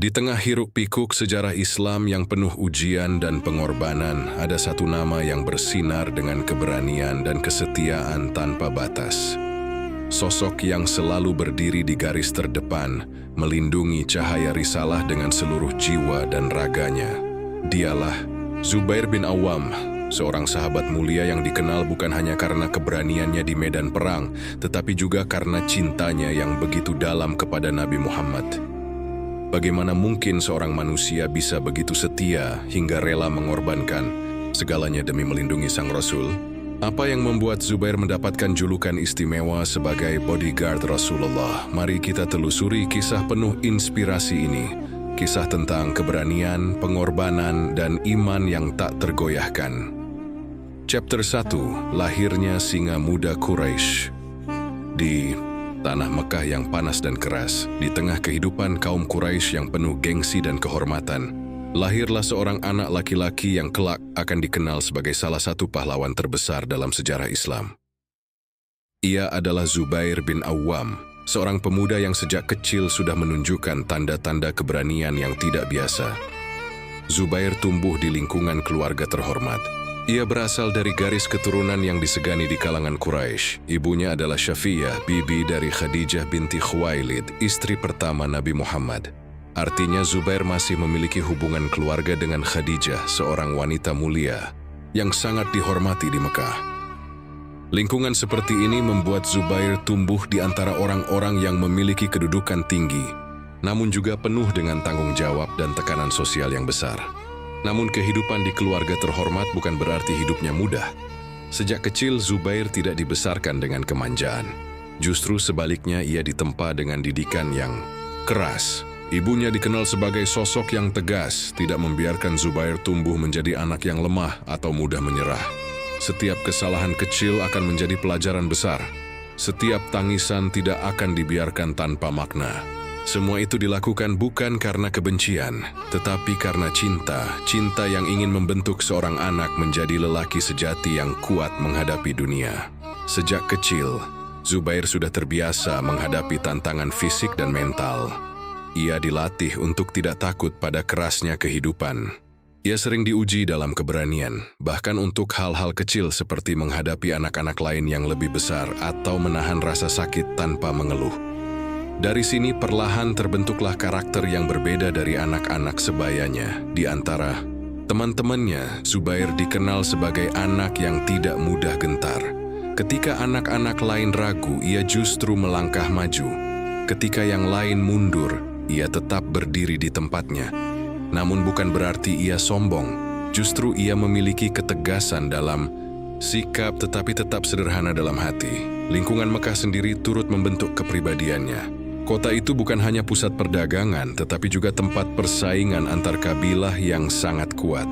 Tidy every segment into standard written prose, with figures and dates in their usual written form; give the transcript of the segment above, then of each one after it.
Di tengah hiruk-pikuk sejarah Islam yang penuh ujian dan pengorbanan, ada satu nama yang bersinar dengan keberanian dan kesetiaan tanpa batas. Sosok yang selalu berdiri di garis terdepan, melindungi cahaya risalah dengan seluruh jiwa dan raganya. Dialah Zubair bin Awam, seorang sahabat mulia yang dikenal bukan hanya karena keberaniannya di medan perang, tetapi juga karena cintanya yang begitu dalam kepada Nabi Muhammad. Bagaimana mungkin seorang manusia bisa begitu setia hingga rela mengorbankan segalanya demi melindungi sang Rasul? Apa yang membuat Zubair mendapatkan julukan istimewa sebagai bodyguard Rasulullah? Mari kita telusuri kisah penuh inspirasi ini. Kisah tentang keberanian, pengorbanan, dan iman yang tak tergoyahkan. Chapter 1. Lahirnya singa muda Quraisy. Di tanah Mekah yang panas dan keras, di tengah kehidupan kaum Quraisy yang penuh gengsi dan kehormatan, lahirlah seorang anak laki-laki yang kelak akan dikenal sebagai salah satu pahlawan terbesar dalam sejarah Islam. Ia adalah Zubair bin Awam, seorang pemuda yang sejak kecil sudah menunjukkan tanda-tanda keberanian yang tidak biasa. Zubair tumbuh di lingkungan keluarga terhormat. Ia berasal dari garis keturunan yang disegani di kalangan Quraisy. Ibunya adalah Syafiyah, bibi dari Khadijah binti Khuwailid, istri pertama Nabi Muhammad. Artinya Zubair masih memiliki hubungan keluarga dengan Khadijah, seorang wanita mulia yang sangat dihormati di Mekah. Lingkungan seperti ini membuat Zubair tumbuh di antara orang-orang yang memiliki kedudukan tinggi, namun juga penuh dengan tanggung jawab dan tekanan sosial yang besar. Namun kehidupan di keluarga terhormat bukan berarti hidupnya mudah. Sejak kecil Zubair tidak dibesarkan dengan kemanjaan. Justru sebaliknya ia ditempa dengan didikan yang keras. Ibunya dikenal sebagai sosok yang tegas, tidak membiarkan Zubair tumbuh menjadi anak yang lemah atau mudah menyerah. Setiap kesalahan kecil akan menjadi pelajaran besar. Setiap tangisan tidak akan dibiarkan tanpa makna. Semua itu dilakukan bukan karena kebencian, tetapi karena cinta. Cinta yang ingin membentuk seorang anak menjadi lelaki sejati yang kuat menghadapi dunia. Sejak kecil, Zubair sudah terbiasa menghadapi tantangan fisik dan mental. Ia dilatih untuk tidak takut pada kerasnya kehidupan. Ia sering diuji dalam keberanian, bahkan untuk hal-hal kecil seperti menghadapi anak-anak lain yang lebih besar atau menahan rasa sakit tanpa mengeluh. Dari sini perlahan terbentuklah karakter yang berbeda dari anak-anak sebayanya. Di antara teman-temannya, Zubair dikenal sebagai anak yang tidak mudah gentar. Ketika anak-anak lain ragu, ia justru melangkah maju. Ketika yang lain mundur, ia tetap berdiri di tempatnya. Namun bukan berarti ia sombong. Justru ia memiliki ketegasan dalam sikap tetapi tetap sederhana dalam hati. Lingkungan Mekah sendiri turut membentuk kepribadiannya. Kota itu bukan hanya pusat perdagangan, tetapi juga tempat persaingan antar kabilah yang sangat kuat.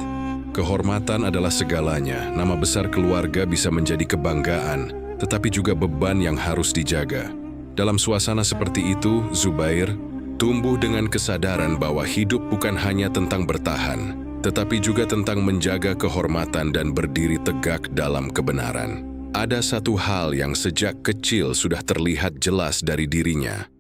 Kehormatan adalah segalanya. Nama besar keluarga bisa menjadi kebanggaan, tetapi juga beban yang harus dijaga. Dalam suasana seperti itu, Zubair tumbuh dengan kesadaran bahwa hidup bukan hanya tentang bertahan, tetapi juga tentang menjaga kehormatan dan berdiri tegak dalam kebenaran. Ada satu hal yang sejak kecil sudah terlihat jelas dari dirinya.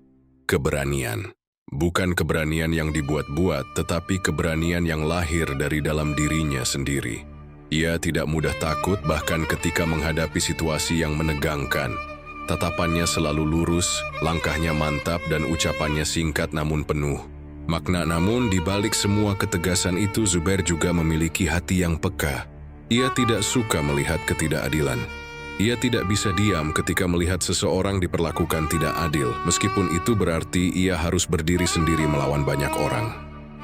Keberanian. Bukan keberanian yang dibuat-buat, tetapi keberanian yang lahir dari dalam dirinya sendiri. Ia tidak mudah takut bahkan ketika menghadapi situasi yang menegangkan. Tatapannya selalu lurus, langkahnya mantap dan ucapannya singkat namun penuh makna. Namun di balik semua ketegasan itu, Zubair juga memiliki hati yang peka. Ia tidak suka melihat ketidakadilan. Ia tidak bisa diam ketika melihat seseorang diperlakukan tidak adil, meskipun itu berarti ia harus berdiri sendiri melawan banyak orang.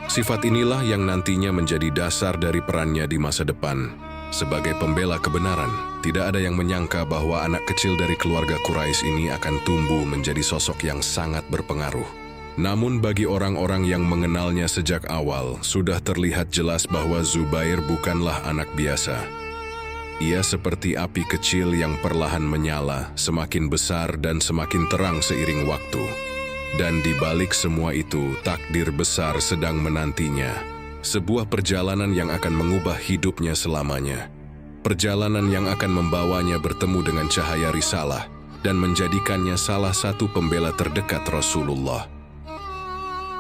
Sifat inilah yang nantinya menjadi dasar dari perannya di masa depan. Sebagai pembela kebenaran, tidak ada yang menyangka bahwa anak kecil dari keluarga Quraisy ini akan tumbuh menjadi sosok yang sangat berpengaruh. Namun bagi orang-orang yang mengenalnya sejak awal, sudah terlihat jelas bahwa Zubair bukanlah anak biasa. Ia seperti api kecil yang perlahan menyala, semakin besar dan semakin terang seiring waktu. Dan di balik semua itu, takdir besar sedang menantinya. Sebuah perjalanan yang akan mengubah hidupnya selamanya. Perjalanan yang akan membawanya bertemu dengan cahaya risalah dan menjadikannya salah satu pembela terdekat Rasulullah.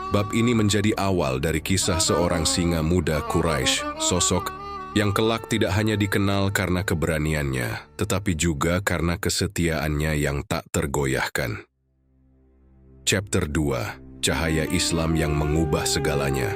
Bab ini menjadi awal dari kisah seorang singa muda Quraisy, sosok yang kelak tidak hanya dikenal karena keberaniannya, tetapi juga karena kesetiaannya yang tak tergoyahkan. Chapter 2, Cahaya Islam yang mengubah segalanya.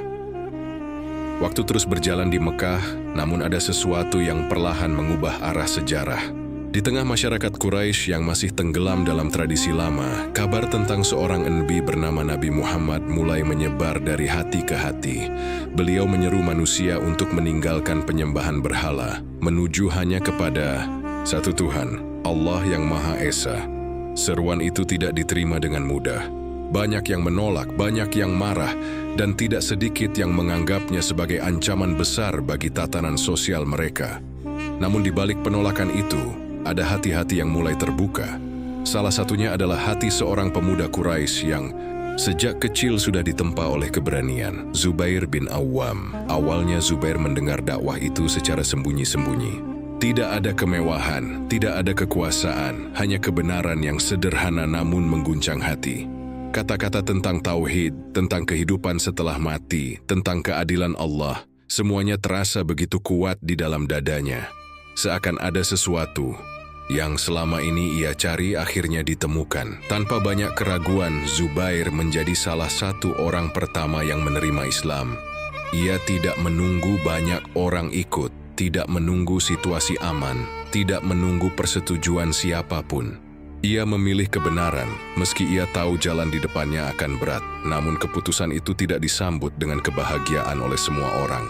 Waktu terus berjalan di Mekah, namun ada sesuatu yang perlahan mengubah arah sejarah. Di tengah masyarakat Quraisy yang masih tenggelam dalam tradisi lama, kabar tentang seorang nabi bernama Nabi Muhammad mulai menyebar dari hati ke hati. Beliau menyeru manusia untuk meninggalkan penyembahan berhala, menuju hanya kepada satu Tuhan, Allah yang Maha Esa. Seruan itu tidak diterima dengan mudah. Banyak yang menolak, banyak yang marah, dan tidak sedikit yang menganggapnya sebagai ancaman besar bagi tatanan sosial mereka. Namun di balik penolakan itu, ada hati-hati yang mulai terbuka. Salah satunya adalah hati seorang pemuda Quraisy yang sejak kecil sudah ditempa oleh keberanian, Zubair bin Awam. Awalnya Zubair mendengar dakwah itu secara sembunyi-sembunyi. Tidak ada kemewahan, tidak ada kekuasaan, hanya kebenaran yang sederhana namun mengguncang hati. Kata-kata tentang tauhid, tentang kehidupan setelah mati, tentang keadilan Allah, semuanya terasa begitu kuat di dalam dadanya. Seakan ada sesuatu yang selama ini ia cari akhirnya ditemukan. Tanpa banyak keraguan, Zubair menjadi salah satu orang pertama yang menerima Islam. Ia tidak menunggu banyak orang ikut, tidak menunggu situasi aman, tidak menunggu persetujuan siapapun. Ia memilih kebenaran, meski ia tahu jalan di depannya akan berat. Namun keputusan itu tidak disambut dengan kebahagiaan oleh semua orang.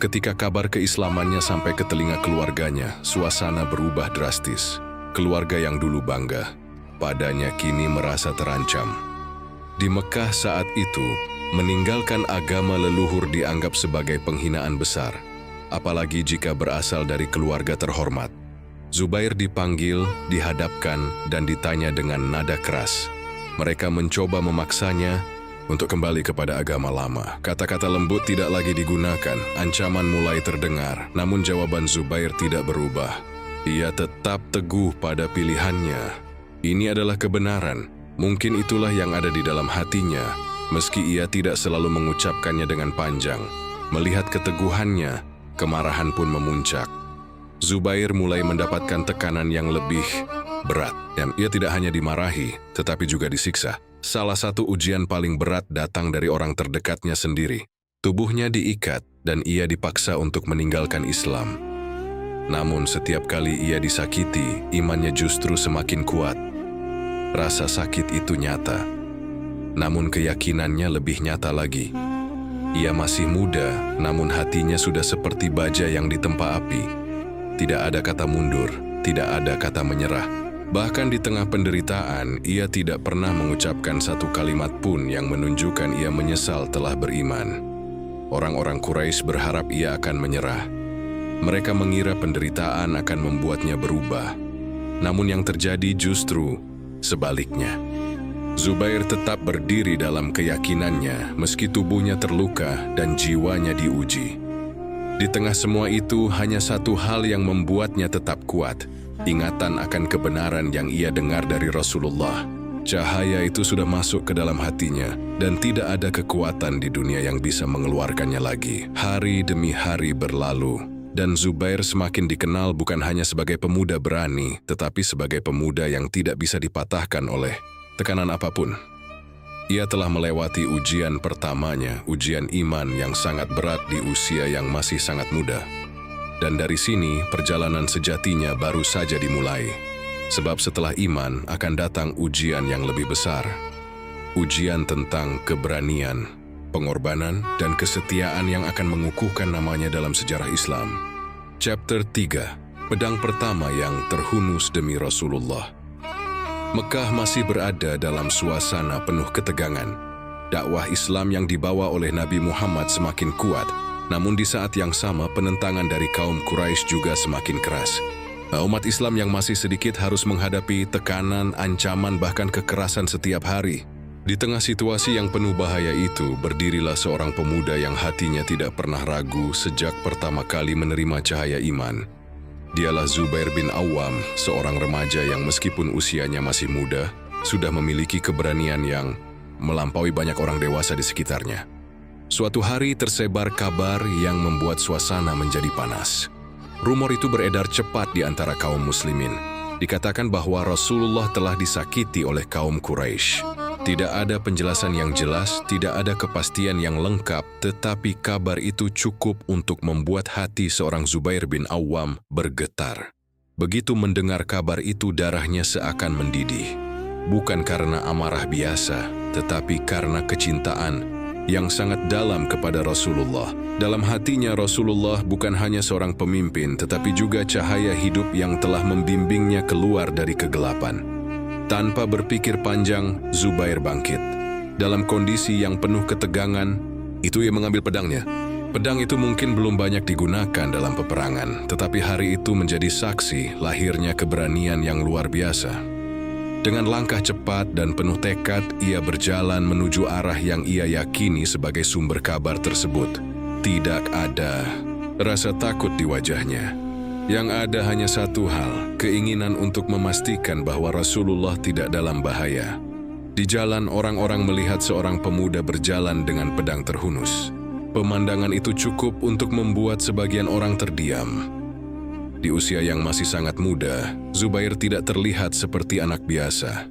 Ketika kabar keislamannya sampai ke telinga keluarganya, suasana berubah drastis. Keluarga yang dulu bangga padanya kini merasa terancam. Di Mekah saat itu, meninggalkan agama leluhur dianggap sebagai penghinaan besar, apalagi jika berasal dari keluarga terhormat. Zubair dipanggil, dihadapkan, dan ditanya dengan nada keras. Mereka mencoba memaksanya untuk kembali kepada agama lama. Kata-kata lembut tidak lagi digunakan, ancaman mulai terdengar, namun jawaban Zubair tidak berubah. Ia tetap teguh pada pilihannya. Ini adalah kebenaran, mungkin itulah yang ada di dalam hatinya, meski ia tidak selalu mengucapkannya dengan panjang. Melihat keteguhannya, kemarahan pun memuncak. Zubair mulai mendapatkan tekanan yang lebih berat. Ia tidak hanya dimarahi, tetapi juga disiksa. Salah satu ujian paling berat datang dari orang terdekatnya sendiri. Tubuhnya diikat dan ia dipaksa untuk meninggalkan Islam. Namun setiap kali ia disakiti, imannya justru semakin kuat. Rasa sakit itu nyata, namun keyakinannya lebih nyata lagi. Ia masih muda, namun hatinya sudah seperti baja yang ditempa api. Tidak ada kata mundur, tidak ada kata menyerah. Bahkan di tengah penderitaan, ia tidak pernah mengucapkan satu kalimat pun yang menunjukkan ia menyesal telah beriman. Orang-orang Quraisy berharap ia akan menyerah. Mereka mengira penderitaan akan membuatnya berubah. Namun yang terjadi justru sebaliknya. Zubair tetap berdiri dalam keyakinannya meski tubuhnya terluka dan jiwanya diuji. Di tengah semua itu, hanya satu hal yang membuatnya tetap kuat. Ingatan akan kebenaran yang ia dengar dari Rasulullah. Cahaya itu sudah masuk ke dalam hatinya, dan tidak ada kekuatan di dunia yang bisa mengeluarkannya lagi. Hari demi hari berlalu, dan Zubair semakin dikenal bukan hanya sebagai pemuda berani, tetapi sebagai pemuda yang tidak bisa dipatahkan oleh tekanan apapun. Ia telah melewati ujian pertamanya, ujian iman yang sangat berat di usia yang masih sangat muda. Dan dari sini, perjalanan sejatinya baru saja dimulai. Sebab setelah iman akan datang ujian yang lebih besar. Ujian tentang keberanian, pengorbanan, dan kesetiaan yang akan mengukuhkan namanya dalam sejarah Islam. Chapter 3, Pedang pertama yang terhunus demi Rasulullah. Mekah masih berada dalam suasana penuh ketegangan. Dakwah Islam yang dibawa oleh Nabi Muhammad semakin kuat, namun di saat yang sama penentangan dari kaum Quraisy juga semakin keras. Umat Islam yang masih sedikit harus menghadapi tekanan, ancaman, bahkan kekerasan setiap hari. Di tengah situasi yang penuh bahaya itu, berdirilah seorang pemuda yang hatinya tidak pernah ragu sejak pertama kali menerima cahaya iman. Dialah Zubair bin Awam, seorang remaja yang meskipun usianya masih muda, sudah memiliki keberanian yang melampaui banyak orang dewasa di sekitarnya. Suatu hari tersebar kabar yang membuat suasana menjadi panas. Rumor itu beredar cepat di antara kaum muslimin. Dikatakan bahwa Rasulullah telah disakiti oleh kaum Quraisy. Tidak ada penjelasan yang jelas, tidak ada kepastian yang lengkap, tetapi kabar itu cukup untuk membuat hati seorang Zubair bin Awam bergetar. Begitu mendengar kabar itu, darahnya seakan mendidih. Bukan karena amarah biasa, tetapi karena kecintaan yang sangat dalam kepada Rasulullah. Dalam hatinya Rasulullah bukan hanya seorang pemimpin, tetapi juga cahaya hidup yang telah membimbingnya keluar dari kegelapan. Tanpa berpikir panjang, Zubair bangkit. Dalam kondisi yang penuh ketegangan, itu ia mengambil pedangnya. Pedang itu mungkin belum banyak digunakan dalam peperangan, tetapi hari itu menjadi saksi lahirnya keberanian yang luar biasa. Dengan langkah cepat dan penuh tekad, ia berjalan menuju arah yang ia yakini sebagai sumber kabar tersebut. Tidak ada rasa takut di wajahnya. Yang ada hanya satu hal, keinginan untuk memastikan bahwa Rasulullah tidak dalam bahaya. Di jalan, orang-orang melihat seorang pemuda berjalan dengan pedang terhunus. Pemandangan itu cukup untuk membuat sebagian orang terdiam. Di usia yang masih sangat muda, Zubair tidak terlihat seperti anak biasa.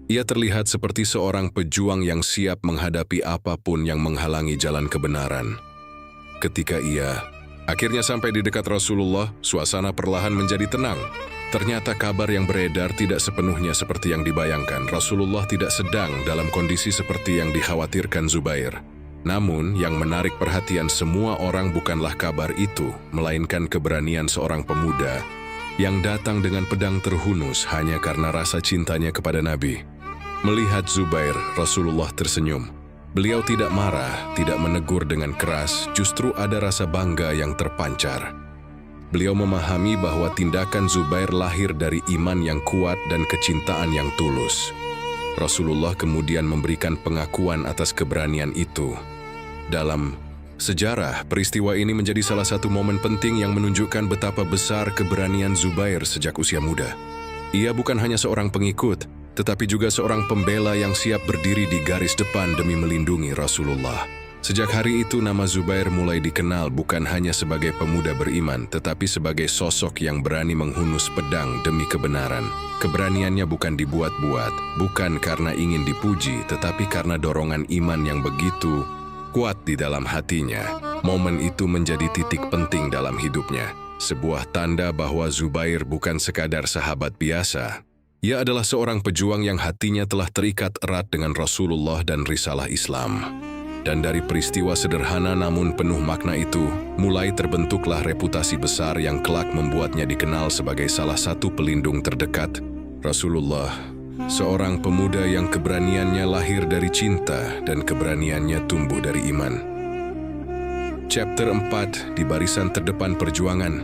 Ia terlihat seperti seorang pejuang yang siap menghadapi apapun yang menghalangi jalan kebenaran. Ketika ia akhirnya sampai di dekat Rasulullah, suasana perlahan menjadi tenang. Ternyata kabar yang beredar tidak sepenuhnya seperti yang dibayangkan. Rasulullah tidak sedang dalam kondisi seperti yang dikhawatirkan Zubair. Namun, yang menarik perhatian semua orang bukanlah kabar itu, melainkan keberanian seorang pemuda yang datang dengan pedang terhunus hanya karena rasa cintanya kepada Nabi. Melihat Zubair, Rasulullah tersenyum. Beliau tidak marah, tidak menegur dengan keras, justru ada rasa bangga yang terpancar. Beliau memahami bahwa tindakan Zubair lahir dari iman yang kuat dan kecintaan yang tulus. Rasulullah kemudian memberikan pengakuan atas keberanian itu. Dalam sejarah, peristiwa ini menjadi salah satu momen penting yang menunjukkan betapa besar keberanian Zubair sejak usia muda. Ia bukan hanya seorang pengikut, tetapi juga seorang pembela yang siap berdiri di garis depan demi melindungi Rasulullah. Sejak hari itu, nama Zubair mulai dikenal bukan hanya sebagai pemuda beriman, tetapi sebagai sosok yang berani menghunus pedang demi kebenaran. Keberaniannya bukan dibuat-buat, bukan karena ingin dipuji, tetapi karena dorongan iman yang begitu kuat di dalam hatinya. Momen itu menjadi titik penting dalam hidupnya, sebuah tanda bahwa Zubair bukan sekadar sahabat biasa. Ia adalah seorang pejuang yang hatinya telah terikat erat dengan Rasulullah dan risalah Islam. Dan dari peristiwa sederhana namun penuh makna itu, mulai terbentuklah reputasi besar yang kelak membuatnya dikenal sebagai salah satu pelindung terdekat Rasulullah. Seorang pemuda yang keberaniannya lahir dari cinta dan keberaniannya tumbuh dari iman. Chapter 4 di barisan terdepan perjuangan.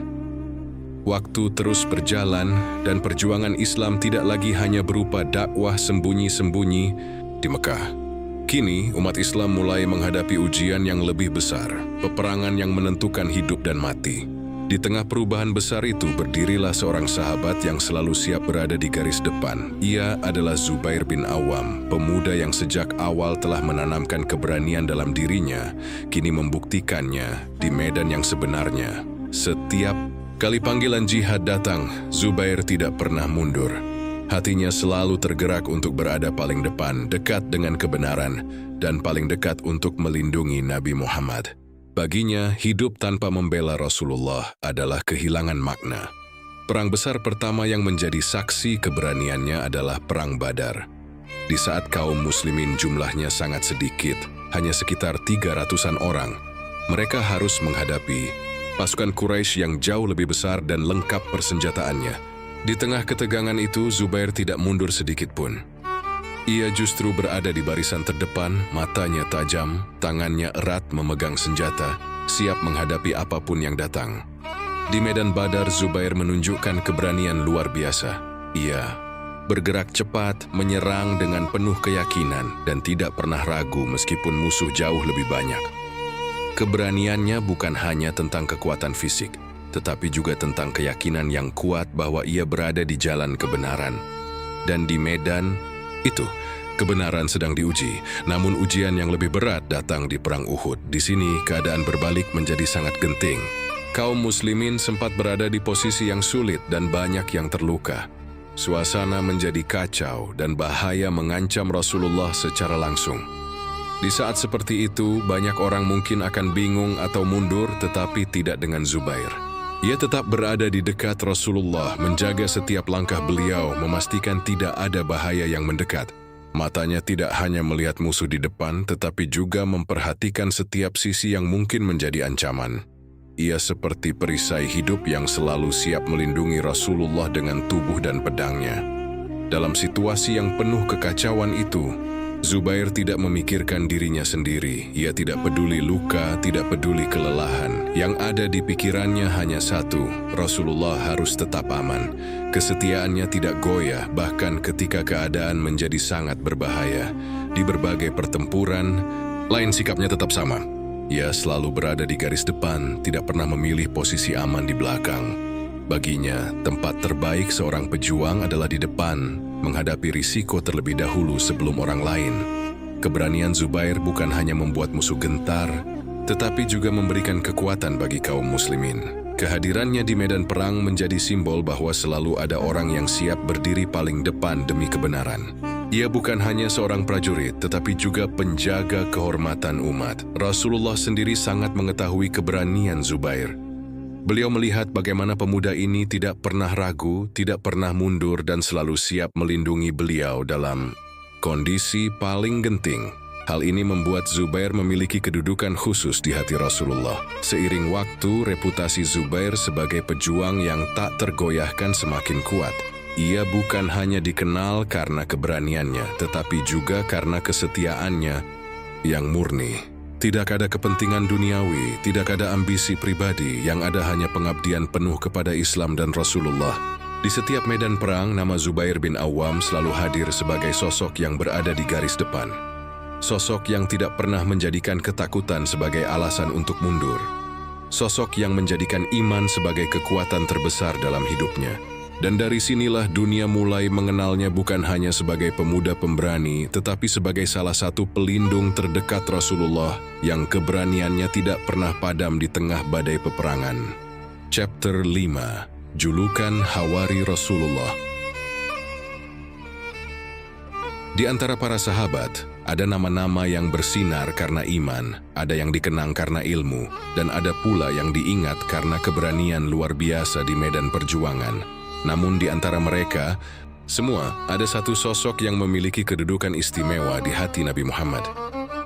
Waktu terus berjalan dan perjuangan Islam tidak lagi hanya berupa dakwah sembunyi-sembunyi di Mekah. Kini umat Islam mulai menghadapi ujian yang lebih besar, peperangan yang menentukan hidup dan mati. Di tengah perubahan besar itu berdirilah seorang sahabat yang selalu siap berada di garis depan. Ia adalah Zubair bin Awam, pemuda yang sejak awal telah menanamkan keberanian dalam dirinya, kini membuktikannya di medan yang sebenarnya. Setiap kali panggilan jihad datang, Zubair tidak pernah mundur. Hatinya selalu tergerak untuk berada paling depan, dekat dengan kebenaran, dan paling dekat untuk melindungi Nabi Muhammad. Baginya, hidup tanpa membela Rasulullah adalah kehilangan makna. Perang besar pertama yang menjadi saksi keberaniannya adalah Perang Badar. Di saat kaum muslimin jumlahnya sangat sedikit, hanya sekitar 300-an orang, mereka harus menghadapi pasukan Quraisy yang jauh lebih besar dan lengkap persenjataannya. Di tengah ketegangan itu, Zubair tidak mundur sedikit pun. Ia justru berada di barisan terdepan, matanya tajam, tangannya erat memegang senjata, siap menghadapi apapun yang datang. Di medan Badar, Zubair menunjukkan keberanian luar biasa. Ia bergerak cepat, menyerang dengan penuh keyakinan, dan tidak pernah ragu meskipun musuh jauh lebih banyak. Keberaniannya bukan hanya tentang kekuatan fisik, tetapi juga tentang keyakinan yang kuat bahwa ia berada di jalan kebenaran. Dan di medan itu, Kebenaran sedang diuji, namun ujian yang lebih berat datang di Perang Uhud. Di sini, keadaan berbalik menjadi sangat genting. Kaum muslimin sempat berada di posisi yang sulit dan banyak yang terluka. Suasana menjadi kacau dan bahaya mengancam Rasulullah secara langsung. Di saat seperti itu, banyak orang mungkin akan bingung atau mundur, tetapi tidak dengan Zubair. Ia tetap berada di dekat Rasulullah, menjaga setiap langkah beliau, memastikan tidak ada bahaya yang mendekat. Matanya tidak hanya melihat musuh di depan, tetapi juga memperhatikan setiap sisi yang mungkin menjadi ancaman. Ia seperti perisai hidup yang selalu siap melindungi Rasulullah dengan tubuh dan pedangnya. Dalam situasi yang penuh kekacauan itu, Zubair tidak memikirkan dirinya sendiri. Ia tidak peduli luka, tidak peduli kelelahan. Yang ada di pikirannya hanya satu, Rasulullah harus tetap aman. Kesetiaannya tidak goyah, bahkan ketika keadaan menjadi sangat berbahaya. Di berbagai pertempuran, lain sikapnya tetap sama. Ia selalu berada di garis depan, tidak pernah memilih posisi aman di belakang. Baginya, tempat terbaik seorang pejuang adalah di depan, menghadapi risiko terlebih dahulu sebelum orang lain. Keberanian Zubair bukan hanya membuat musuh gentar, tetapi juga memberikan kekuatan bagi kaum muslimin. Kehadirannya di medan perang menjadi simbol bahwa selalu ada orang yang siap berdiri paling depan demi kebenaran. Ia bukan hanya seorang prajurit, tetapi juga penjaga kehormatan umat. Rasulullah sendiri sangat mengetahui keberanian Zubair. Beliau melihat bagaimana pemuda ini tidak pernah ragu, tidak pernah mundur, dan selalu siap melindungi beliau dalam kondisi paling genting. Hal ini membuat Zubair memiliki kedudukan khusus di hati Rasulullah. Seiring waktu, reputasi Zubair sebagai pejuang yang tak tergoyahkan semakin kuat. Ia bukan hanya dikenal karena keberaniannya, tetapi juga karena kesetiaannya yang murni. Tidak ada kepentingan duniawi, tidak ada ambisi pribadi, yang ada hanya pengabdian penuh kepada Islam dan Rasulullah. Di setiap medan perang, nama Zubair bin Awam selalu hadir sebagai sosok yang berada di garis depan. Sosok yang tidak pernah menjadikan ketakutan sebagai alasan untuk mundur. Sosok yang menjadikan iman sebagai kekuatan terbesar dalam hidupnya. Dan dari sinilah dunia mulai mengenalnya bukan hanya sebagai pemuda pemberani, tetapi sebagai salah satu pelindung terdekat Rasulullah yang keberaniannya tidak pernah padam di tengah badai peperangan. Chapter 5. Julukan Hawari Rasulullah. Di antara para sahabat, ada nama-nama yang bersinar karena iman, ada yang dikenang karena ilmu, dan ada pula yang diingat karena keberanian luar biasa di medan perjuangan. Namun di antara mereka, semua ada satu sosok yang memiliki kedudukan istimewa di hati Nabi Muhammad.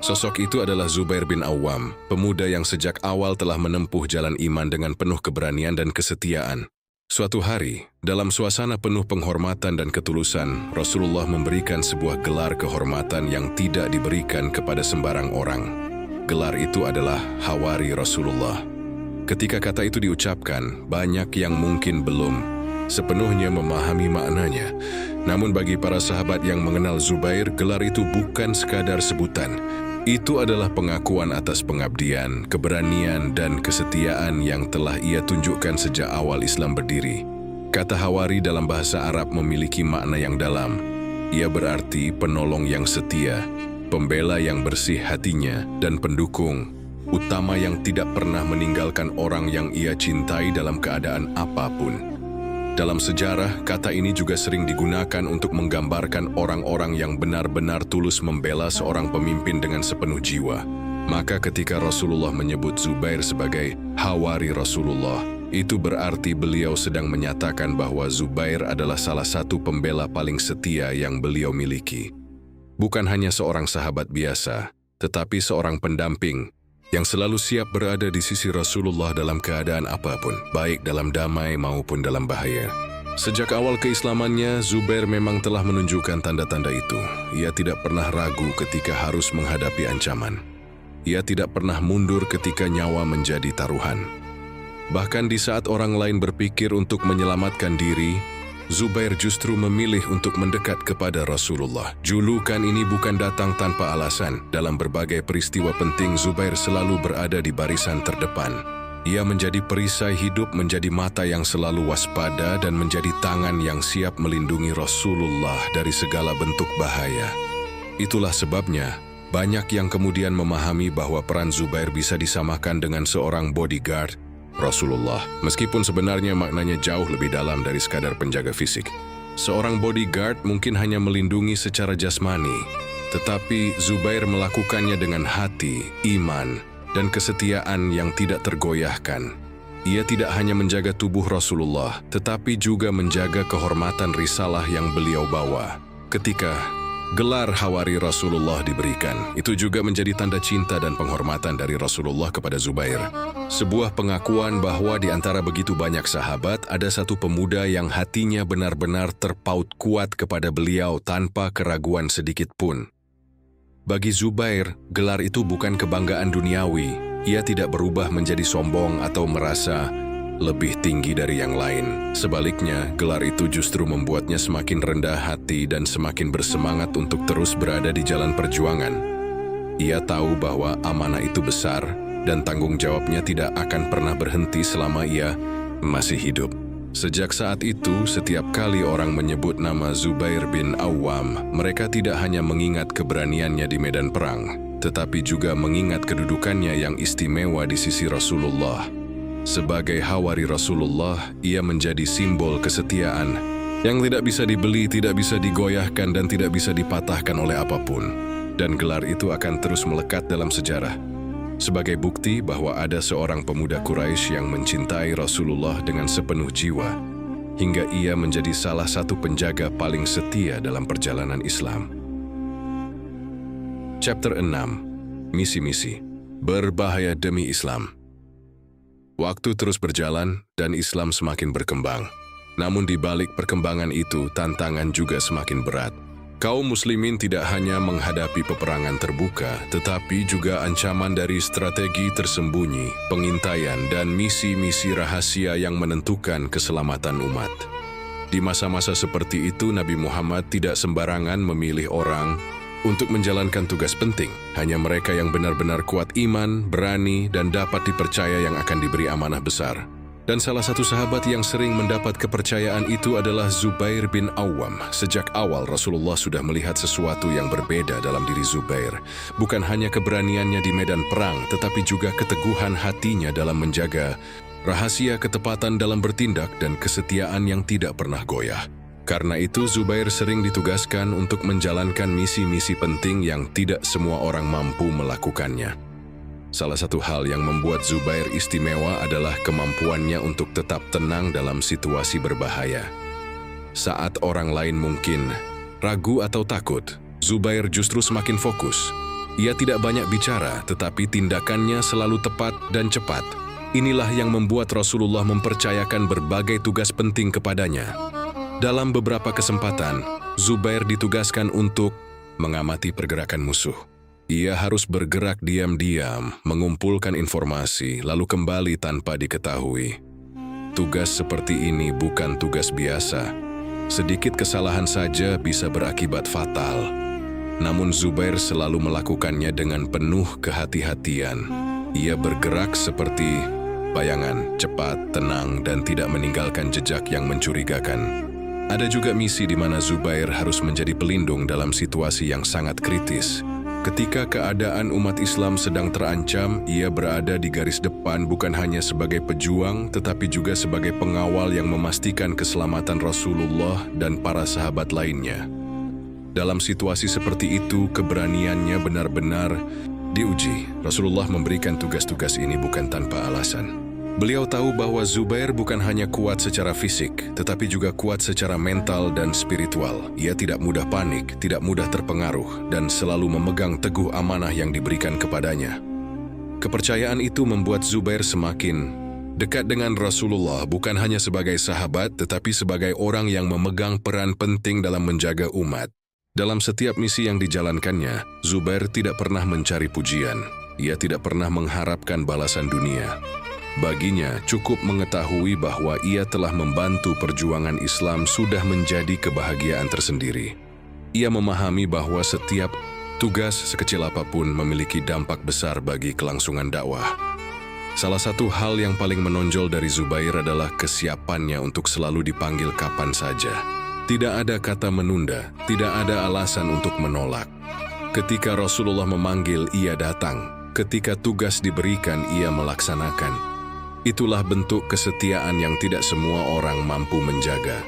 Sosok itu adalah Zubair bin Awam, pemuda yang sejak awal telah menempuh jalan iman dengan penuh keberanian dan kesetiaan. Suatu hari, dalam suasana penuh penghormatan dan ketulusan, Rasulullah memberikan sebuah gelar kehormatan yang tidak diberikan kepada sembarang orang. Gelar itu adalah Hawari Rasulullah. Ketika kata itu diucapkan, banyak yang mungkin belum sepenuhnya memahami maknanya. Namun bagi para sahabat yang mengenal Zubair, gelar itu bukan sekadar sebutan. Itu adalah pengakuan atas pengabdian, keberanian, dan kesetiaan yang telah ia tunjukkan sejak awal Islam berdiri. Kata Hawari dalam bahasa Arab memiliki makna yang dalam. Ia berarti penolong yang setia, pembela yang bersih hatinya, dan pendukung utama yang tidak pernah meninggalkan orang yang ia cintai dalam keadaan apapun. Dalam sejarah, kata ini juga sering digunakan untuk menggambarkan orang-orang yang benar-benar tulus membela seorang pemimpin dengan sepenuh jiwa. Maka ketika Rasulullah menyebut Zubair sebagai Hawari Rasulullah, itu berarti beliau sedang menyatakan bahwa Zubair adalah salah satu pembela paling setia yang beliau miliki. Bukan hanya seorang sahabat biasa, tetapi seorang pendamping yang selalu siap berada di sisi Rasulullah dalam keadaan apapun, baik dalam damai maupun dalam bahaya. Sejak awal keislamannya, Zubair memang telah menunjukkan tanda-tanda itu. Ia tidak pernah ragu ketika harus menghadapi ancaman. Ia tidak pernah mundur ketika nyawa menjadi taruhan. Bahkan di saat orang lain berpikir untuk menyelamatkan diri, Zubair justru memilih untuk mendekat kepada Rasulullah. Julukan ini bukan datang tanpa alasan. Dalam berbagai peristiwa penting, Zubair selalu berada di barisan terdepan. Ia menjadi perisai hidup, menjadi mata yang selalu waspada, dan menjadi tangan yang siap melindungi Rasulullah dari segala bentuk bahaya. Itulah sebabnya, banyak yang kemudian memahami bahwa peran Zubair bisa disamakan dengan seorang bodyguard Rasulullah, meskipun sebenarnya maknanya jauh lebih dalam dari sekadar penjaga fisik. Seorang bodyguard mungkin hanya melindungi secara jasmani, tetapi Zubair melakukannya dengan hati, iman, dan kesetiaan yang tidak tergoyahkan. Ia tidak hanya menjaga tubuh Rasulullah, tetapi juga menjaga kehormatan risalah yang beliau bawa. Ketika gelar Hawari Rasulullah diberikan, itu juga menjadi tanda cinta dan penghormatan dari Rasulullah kepada Zubair. Sebuah pengakuan bahwa di antara begitu banyak sahabat, ada satu pemuda yang hatinya benar-benar terpaut kuat kepada beliau tanpa keraguan sedikit pun. Bagi Zubair, gelar itu bukan kebanggaan duniawi. Ia tidak berubah menjadi sombong atau merasa lebih tinggi dari yang lain. Sebaliknya, gelar itu justru membuatnya semakin rendah hati dan semakin bersemangat untuk terus berada di jalan perjuangan. Ia tahu bahwa amanah itu besar dan tanggung jawabnya tidak akan pernah berhenti selama ia masih hidup. Sejak saat itu, setiap kali orang menyebut nama Zubair bin Awwam, mereka tidak hanya mengingat keberaniannya di medan perang, tetapi juga mengingat kedudukannya yang istimewa di sisi Rasulullah. Sebagai Hawari Rasulullah, ia menjadi simbol kesetiaan yang tidak bisa dibeli, tidak bisa digoyahkan, dan tidak bisa dipatahkan oleh apapun. Dan gelar itu akan terus melekat dalam sejarah, sebagai bukti bahwa ada seorang pemuda Quraisy yang mencintai Rasulullah dengan sepenuh jiwa, hingga ia menjadi salah satu penjaga paling setia dalam perjalanan Islam. Chapter 6. Misi-misi. Berbahaya demi Islam. Waktu terus berjalan dan Islam semakin berkembang. Namun di balik perkembangan itu, tantangan juga semakin berat. Kaum muslimin tidak hanya menghadapi peperangan terbuka, tetapi juga ancaman dari strategi tersembunyi, pengintaian, dan misi-misi rahasia yang menentukan keselamatan umat. Di masa-masa seperti itu, Nabi Muhammad tidak sembarangan memilih orang untuk menjalankan tugas penting. Hanya mereka yang benar-benar kuat iman, berani, dan dapat dipercaya yang akan diberi amanah besar. Dan salah satu sahabat yang sering mendapat kepercayaan itu adalah Zubair bin Awwam. Sejak awal Rasulullah sudah melihat sesuatu yang berbeda dalam diri Zubair. Bukan hanya keberaniannya di medan perang, tetapi juga keteguhan hatinya dalam menjaga rahasia, ketepatan dalam bertindak, dan kesetiaan yang tidak pernah goyah. Karena itu Zubair sering ditugaskan untuk menjalankan misi-misi penting yang tidak semua orang mampu melakukannya. Salah satu hal yang membuat Zubair istimewa adalah kemampuannya untuk tetap tenang dalam situasi berbahaya. Saat orang lain mungkin ragu atau takut, Zubair justru semakin fokus. Ia tidak banyak bicara, tetapi tindakannya selalu tepat dan cepat. Inilah yang membuat Rasulullah mempercayakan berbagai tugas penting kepadanya. Dalam beberapa kesempatan, Zubair ditugaskan untuk mengamati pergerakan musuh. Ia harus bergerak diam-diam, mengumpulkan informasi, lalu kembali tanpa diketahui. Tugas seperti ini bukan tugas biasa. Sedikit kesalahan saja bisa berakibat fatal. Namun Zubair selalu melakukannya dengan penuh kehati-hatian. Ia bergerak seperti bayangan, cepat, tenang, dan tidak meninggalkan jejak yang mencurigakan. Ada juga misi di mana Zubair harus menjadi pelindung dalam situasi yang sangat kritis. Ketika keadaan umat Islam sedang terancam, ia berada di garis depan bukan hanya sebagai pejuang, tetapi juga sebagai pengawal yang memastikan keselamatan Rasulullah dan para sahabat lainnya. Dalam situasi seperti itu, keberaniannya benar-benar diuji. Rasulullah memberikan tugas-tugas ini bukan tanpa alasan. Beliau tahu bahwa Zubair bukan hanya kuat secara fisik, tetapi juga kuat secara mental dan spiritual. Ia tidak mudah panik, tidak mudah terpengaruh, dan selalu memegang teguh amanah yang diberikan kepadanya. Kepercayaan itu membuat Zubair semakin dekat dengan Rasulullah, bukan hanya sebagai sahabat, tetapi sebagai orang yang memegang peran penting dalam menjaga umat. Dalam setiap misi yang dijalankannya, Zubair tidak pernah mencari pujian. Ia tidak pernah mengharapkan balasan dunia. Baginya, cukup mengetahui bahwa ia telah membantu perjuangan Islam sudah menjadi kebahagiaan tersendiri. Ia memahami bahwa setiap tugas sekecil apapun memiliki dampak besar bagi kelangsungan dakwah. Salah satu hal yang paling menonjol dari Zubair adalah kesiapannya untuk selalu dipanggil kapan saja. Tidak ada kata menunda, tidak ada alasan untuk menolak. Ketika Rasulullah memanggil, ia datang. Ketika tugas diberikan, ia melaksanakan. Itulah bentuk kesetiaan yang tidak semua orang mampu menjaga.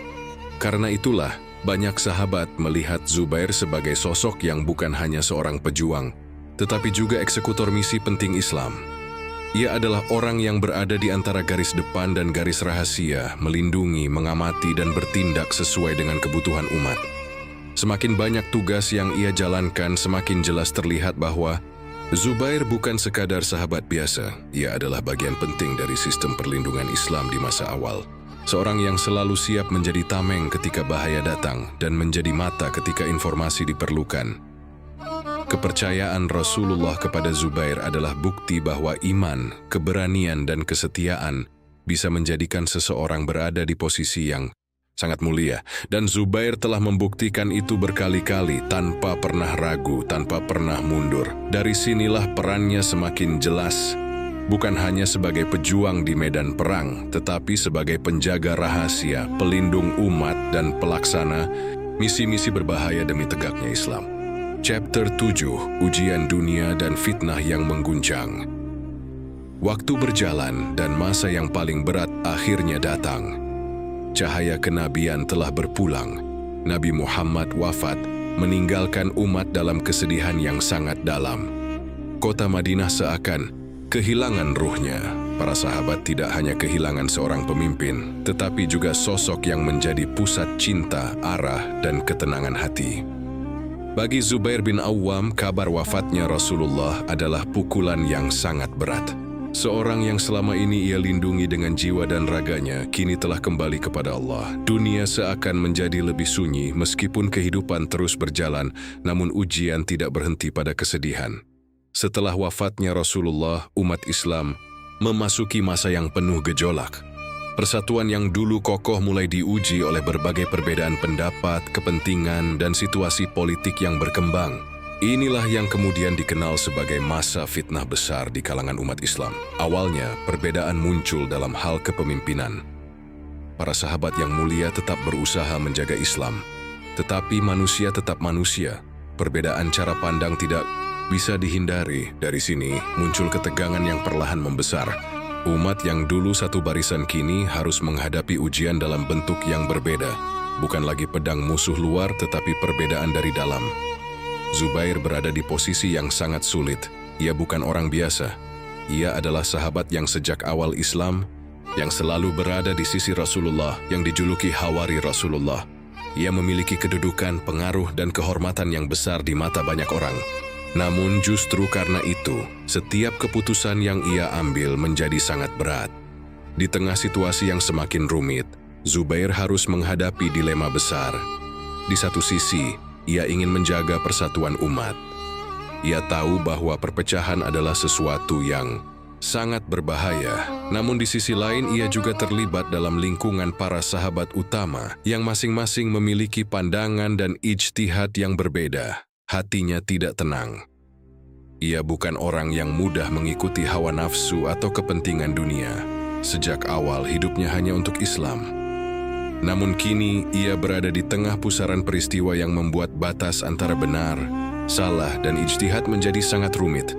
Karena itulah, banyak sahabat melihat Zubair sebagai sosok yang bukan hanya seorang pejuang, tetapi juga eksekutor misi penting Islam. Ia adalah orang yang berada di antara garis depan dan garis rahasia, melindungi, mengamati, dan bertindak sesuai dengan kebutuhan umat. Semakin banyak tugas yang ia jalankan, semakin jelas terlihat bahwa Zubair bukan sekadar sahabat biasa. Ia adalah bagian penting dari sistem perlindungan Islam di masa awal. Seorang yang selalu siap menjadi tameng ketika bahaya datang dan menjadi mata ketika informasi diperlukan. Kepercayaan Rasulullah kepada Zubair adalah bukti bahwa iman, keberanian, dan kesetiaan bisa menjadikan seseorang berada di posisi yang sangat mulia. Dan Zubair telah membuktikan itu berkali-kali tanpa pernah ragu, tanpa pernah mundur. Dari sinilah perannya semakin jelas. Bukan hanya sebagai pejuang di medan perang, tetapi sebagai penjaga rahasia, pelindung umat, dan pelaksana misi-misi berbahaya demi tegaknya Islam. Chapter 7, Ujian Dunia dan Fitnah yang Mengguncang. Waktu berjalan dan masa yang paling berat akhirnya datang. Cahaya kenabian telah berpulang. Nabi Muhammad wafat, meninggalkan umat dalam kesedihan yang sangat dalam. Kota Madinah seakan kehilangan ruhnya. Para sahabat tidak hanya kehilangan seorang pemimpin, tetapi juga sosok yang menjadi pusat cinta, arah, dan ketenangan hati. Bagi Zubair bin Awwam, kabar wafatnya Rasulullah adalah pukulan yang sangat berat. Seorang yang selama ini ia lindungi dengan jiwa dan raganya, kini telah kembali kepada Allah. Dunia seakan menjadi lebih sunyi, meskipun kehidupan terus berjalan, namun ujian tidak berhenti pada kesedihan. Setelah wafatnya Rasulullah, umat Islam memasuki masa yang penuh gejolak. Persatuan yang dulu kokoh mulai diuji oleh berbagai perbedaan pendapat, kepentingan, dan situasi politik yang berkembang. Inilah yang kemudian dikenal sebagai masa fitnah besar di kalangan umat Islam. Awalnya, perbedaan muncul dalam hal kepemimpinan. Para sahabat yang mulia tetap berusaha menjaga Islam. Tetapi manusia tetap manusia. Perbedaan cara pandang tidak bisa dihindari. Dari sini muncul ketegangan yang perlahan membesar. Umat yang dulu satu barisan kini harus menghadapi ujian dalam bentuk yang berbeda. Bukan lagi pedang musuh luar, tetapi perbedaan dari dalam. Zubair berada di posisi yang sangat sulit. Ia bukan orang biasa. Ia adalah sahabat yang sejak awal Islam, yang selalu berada di sisi Rasulullah, yang dijuluki Hawari Rasulullah. Ia memiliki kedudukan, pengaruh, dan kehormatan yang besar di mata banyak orang. Namun justru karena itu, setiap keputusan yang ia ambil menjadi sangat berat. Di tengah situasi yang semakin rumit, Zubair harus menghadapi dilema besar. Di satu sisi, ia ingin menjaga persatuan umat. Ia tahu bahwa perpecahan adalah sesuatu yang sangat berbahaya. Namun di sisi lain, ia juga terlibat dalam lingkungan para sahabat utama yang masing-masing memiliki pandangan dan ijtihad yang berbeda. Hatinya tidak tenang. Ia bukan orang yang mudah mengikuti hawa nafsu atau kepentingan dunia. Sejak awal hidupnya hanya untuk Islam. Namun kini ia berada di tengah pusaran peristiwa yang membuat batas antara benar, salah, dan ijtihad menjadi sangat rumit.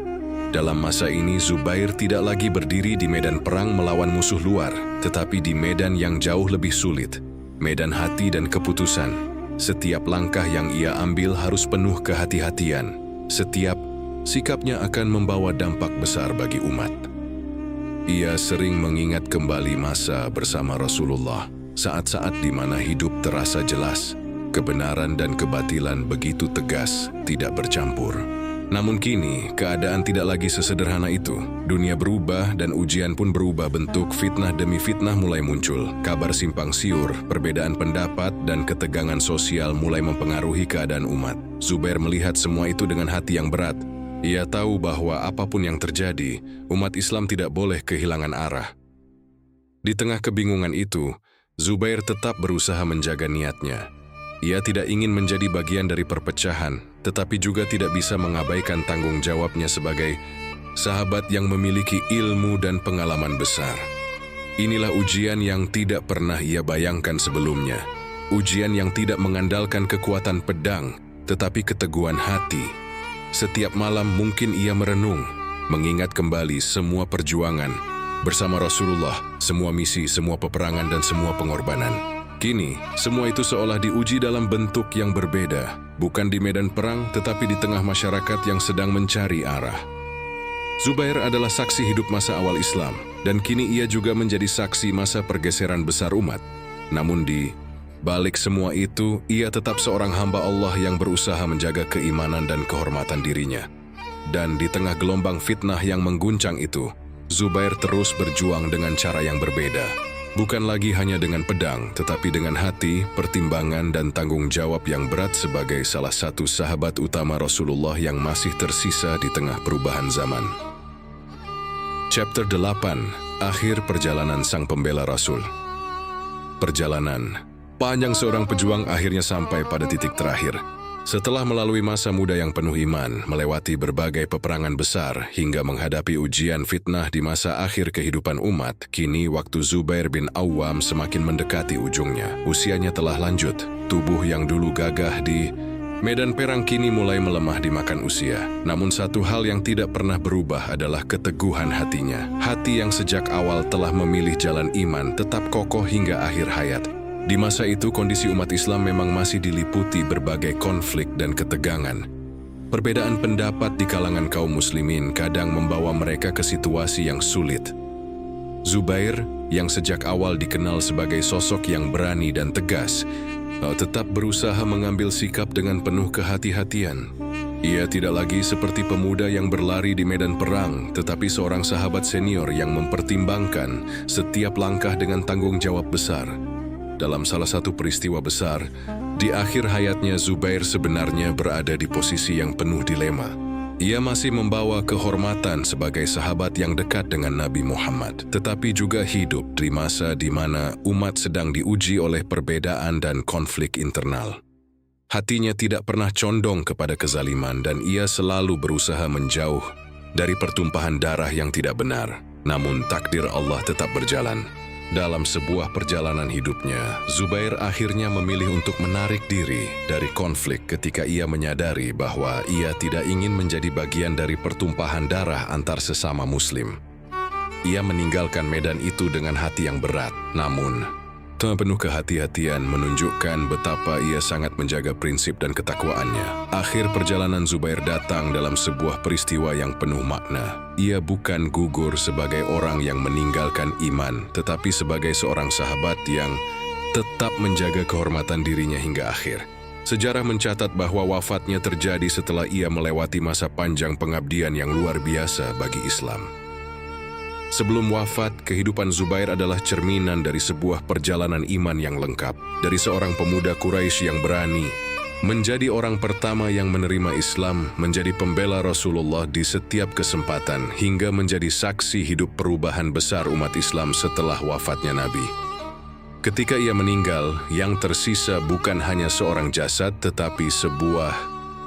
Dalam masa ini, Zubair tidak lagi berdiri di medan perang melawan musuh luar, tetapi di medan yang jauh lebih sulit, medan hati dan keputusan. Setiap langkah yang ia ambil harus penuh kehati-hatian. Setiap sikapnya akan membawa dampak besar bagi umat. Ia sering mengingat kembali masa bersama Rasulullah, saat-saat di mana hidup terasa jelas, kebenaran dan kebatilan begitu tegas, tidak bercampur. Namun kini, keadaan tidak lagi sesederhana itu. Dunia berubah dan ujian pun berubah bentuk. Fitnah demi fitnah mulai muncul. Kabar simpang siur, perbedaan pendapat, dan ketegangan sosial mulai mempengaruhi keadaan umat. Zubair melihat semua itu dengan hati yang berat. Ia tahu bahwa apapun yang terjadi, umat Islam tidak boleh kehilangan arah. Di tengah kebingungan itu, Zubair tetap berusaha menjaga niatnya. Ia tidak ingin menjadi bagian dari perpecahan, tetapi juga tidak bisa mengabaikan tanggung jawabnya sebagai sahabat yang memiliki ilmu dan pengalaman besar. Inilah ujian yang tidak pernah ia bayangkan sebelumnya. Ujian yang tidak mengandalkan kekuatan pedang, tetapi keteguhan hati. Setiap malam mungkin ia merenung, mengingat kembali semua perjuangan bersama Rasulullah, semua misi, semua peperangan, dan semua pengorbanan. Kini, semua itu seolah diuji dalam bentuk yang berbeda, bukan di medan perang, tetapi di tengah masyarakat yang sedang mencari arah. Zubair adalah saksi hidup masa awal Islam, dan kini ia juga menjadi saksi masa pergeseran besar umat. Namun di balik semua itu, ia tetap seorang hamba Allah yang berusaha menjaga keimanan dan kehormatan dirinya. Dan di tengah gelombang fitnah yang mengguncang itu, Zubair terus berjuang dengan cara yang berbeda. Bukan lagi hanya dengan pedang, tetapi dengan hati, pertimbangan, dan tanggung jawab yang berat sebagai salah satu sahabat utama Rasulullah yang masih tersisa di tengah perubahan zaman. Chapter 8. Akhir perjalanan sang pembela Rasul. Perjalanan panjang seorang pejuang akhirnya sampai pada titik terakhir. Setelah melalui masa muda yang penuh iman, melewati berbagai peperangan besar, hingga menghadapi ujian fitnah di masa akhir kehidupan umat, kini waktu Zubair bin Awam semakin mendekati ujungnya. Usianya telah lanjut, tubuh yang dulu gagah di medan perang kini mulai melemah dimakan usia. Namun satu hal yang tidak pernah berubah adalah keteguhan hatinya. Hati yang sejak awal telah memilih jalan iman tetap kokoh hingga akhir hayat. Di masa itu, kondisi umat Islam memang masih diliputi berbagai konflik dan ketegangan. Perbedaan pendapat di kalangan kaum muslimin kadang membawa mereka ke situasi yang sulit. Zubair, yang sejak awal dikenal sebagai sosok yang berani dan tegas, tetap berusaha mengambil sikap dengan penuh kehati-hatian. Ia tidak lagi seperti pemuda yang berlari di medan perang, tetapi seorang sahabat senior yang mempertimbangkan setiap langkah dengan tanggung jawab besar. Dalam salah satu peristiwa besar, di akhir hayatnya Zubair sebenarnya berada di posisi yang penuh dilema. Ia masih membawa kehormatan sebagai sahabat yang dekat dengan Nabi Muhammad, tetapi juga hidup di masa di mana umat sedang diuji oleh perbedaan dan konflik internal. Hatinya tidak pernah condong kepada kezaliman dan ia selalu berusaha menjauh dari pertumpahan darah yang tidak benar. Namun takdir Allah tetap berjalan. Dalam sebuah perjalanan hidupnya, Zubair akhirnya memilih untuk menarik diri dari konflik ketika ia menyadari bahwa ia tidak ingin menjadi bagian dari pertumpahan darah antar sesama muslim. Ia meninggalkan medan itu dengan hati yang berat, namun penuh kehati-hatian menunjukkan betapa ia sangat menjaga prinsip dan ketakwaannya. Akhir perjalanan Zubair datang dalam sebuah peristiwa yang penuh makna. Ia bukan gugur sebagai orang yang meninggalkan iman, tetapi sebagai seorang sahabat yang tetap menjaga kehormatan dirinya hingga akhir. Sejarah mencatat bahwa wafatnya terjadi setelah ia melewati masa panjang pengabdian yang luar biasa bagi Islam. Sebelum wafat, kehidupan Zubair adalah cerminan dari sebuah perjalanan iman yang lengkap. Dari seorang pemuda Quraisy yang berani, menjadi orang pertama yang menerima Islam, menjadi pembela Rasulullah di setiap kesempatan, hingga menjadi saksi hidup perubahan besar umat Islam setelah wafatnya Nabi. Ketika ia meninggal, yang tersisa bukan hanya seorang jasad, tetapi sebuah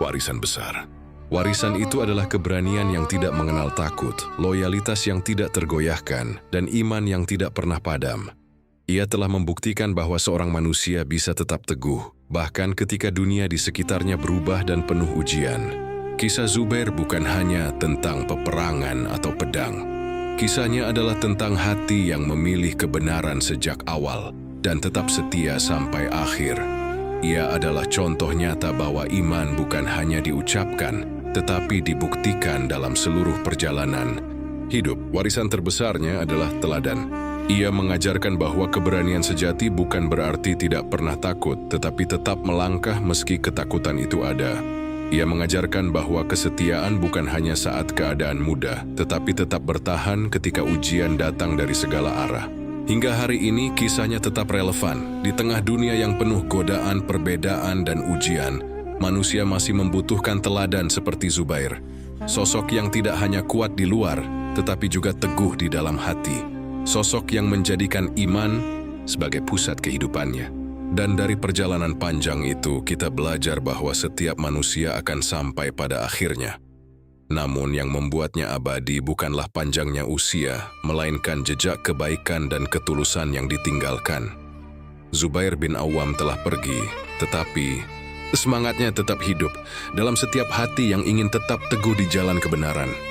warisan besar. Warisan itu adalah keberanian yang tidak mengenal takut, loyalitas yang tidak tergoyahkan, dan iman yang tidak pernah padam. Ia telah membuktikan bahwa seorang manusia bisa tetap teguh, bahkan ketika dunia di sekitarnya berubah dan penuh ujian. Kisah Zubair bukan hanya tentang peperangan atau pedang. Kisahnya adalah tentang hati yang memilih kebenaran sejak awal dan tetap setia sampai akhir. Ia adalah contoh nyata bahwa iman bukan hanya diucapkan, tetapi dibuktikan dalam seluruh perjalanan hidup. Warisan terbesarnya adalah teladan. Ia mengajarkan bahwa keberanian sejati bukan berarti tidak pernah takut, tetapi tetap melangkah meski ketakutan itu ada. Ia mengajarkan bahwa kesetiaan bukan hanya saat keadaan mudah, tetapi tetap bertahan ketika ujian datang dari segala arah. Hingga hari ini kisahnya tetap relevan. Di tengah dunia yang penuh godaan, perbedaan, dan ujian, manusia masih membutuhkan teladan seperti Zubair. Sosok yang tidak hanya kuat di luar, tetapi juga teguh di dalam hati. Sosok yang menjadikan iman sebagai pusat kehidupannya. Dan dari perjalanan panjang itu, kita belajar bahwa setiap manusia akan sampai pada akhirnya. Namun yang membuatnya abadi bukanlah panjangnya usia, melainkan jejak kebaikan dan ketulusan yang ditinggalkan. Zubair bin Awam telah pergi, tetapi Semangatnya tetap hidup dalam setiap hati yang ingin tetap teguh di jalan kebenaran.